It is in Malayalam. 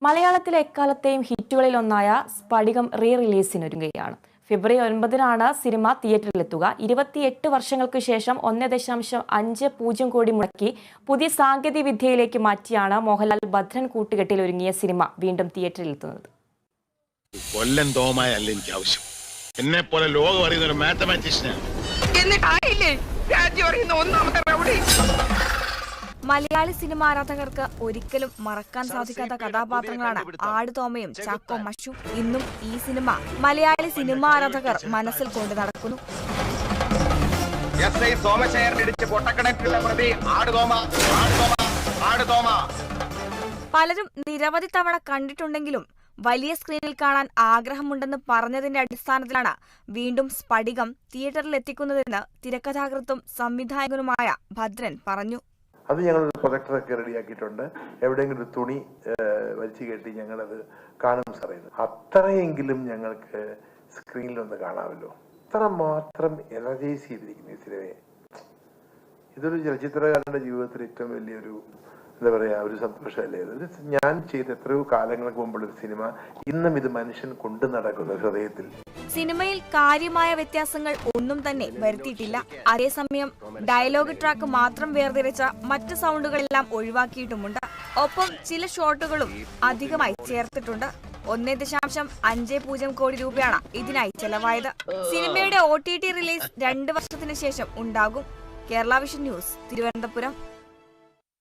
മലയാളത്തിലെ എക്കാലത്തെയും ഹിറ്റുകളിലൊന്നായ സ്ഫടികം റിലീസിനൊരുങ്ങുകയാണ്. ഫെബ്രുവരി 9-നാണ് സിനിമ തിയേറ്ററിലെത്തുക. 28 വർഷങ്ങൾക്ക് ശേഷം 1.50 കോടി മുടക്കി പുതിയ സാങ്കേതിക വിദ്യയിലേക്ക് മാറ്റിയാണ് മോഹൻലാൽ ഭദ്രൻ കൂട്ടുകെട്ടിൽ ഒരുങ്ങിയ സിനിമ വീണ്ടും തിയേറ്ററിലെത്തുന്നത്. കൊല്ലൻ തോമായല്ല എനിക്ക് ആവശ്യം. എന്നെ പോലെ ലോകം അറിയുന്ന ഒരു മാത്തമാറ്റീഷ്യനാണ്. മലയാളി സിനിമ ആരാധകർക്ക് ഒരിക്കലും മറക്കാൻ സാധിക്കാത്ത കഥാപാത്രങ്ങളാണ് ആടുതോമയും ചാക്കോ മഷും. ഇന്നും ഈ സിനിമ മലയാളി സിനിമ ആരാധകർ മനസ്സിൽ കൊണ്ടു നടക്കുന്നു. പലരും നിരവധി തവണ കണ്ടിട്ടുണ്ടെങ്കിലും വലിയ സ്ക്രീനിൽ കാണാൻ ആഗ്രഹമുണ്ടെന്ന് പറഞ്ഞതിന്റെ അടിസ്ഥാനത്തിലാണ് വീണ്ടും സ്ഫടികം തിയേറ്ററിൽ എത്തിക്കുന്നതെന്ന് തിരക്കഥാകൃത്തും സംവിധായകനുമായ ഭദ്രൻ പറഞ്ഞു. അത് ഞങ്ങളൊരു പ്രൊജക്ടറൊക്കെ റെഡിയാക്കിയിട്ടുണ്ട്. എവിടെയെങ്കിലും ഒരു തുണി വലിച്ചു കെട്ടി ഞങ്ങളത് കാണും പറയുന്നത്. അത്രയെങ്കിലും ഞങ്ങൾക്ക് സ്ക്രീനിലൊന്ന് കാണാമല്ലോ. അത്ര മാത്രം എനർജൈസ് ചെയ്തിരിക്കുന്നു ഈ സിനിമയെ. ഇതൊരു ചലച്ചിത്രകാരന്റെ ജീവിതത്തിൽ ഏറ്റവും വലിയൊരു എന്താ പറയാ ഒരു സന്തോഷമല്ലേ. ഇത് ഞാൻ ചെയ്ത എത്രയോ കാലങ്ങൾക്ക് മുമ്പുള്ള ഒരു സിനിമ ഇന്നും ഇത് മനുഷ്യൻ കൊണ്ടു നടക്കുന്നു ഹൃദയത്തിൽ. സിനിമയിൽ കാര്യമായ വ്യത്യാസങ്ങൾ ഒന്നും തന്നെ വരുത്തിയിട്ടില്ല. അതേസമയം ഡയലോഗ് ട്രാക്ക് മാത്രം വേർതിരിച്ച മറ്റ് സൗണ്ടുകളെല്ലാം ഒഴിവാക്കിയിട്ടുമുണ്ട്. ഒപ്പം ചില ഷോട്ടുകളും അധികമായി ചേർത്തിട്ടുണ്ട്. 1.50 കോടി രൂപയാണ് ഇതിനായി ചെലവായത്. സിനിമയുടെ OTT റിലീസ് 2 വർഷത്തിന് ശേഷം ഉണ്ടാകും. Kerala vision news, Thiruvananthapuram.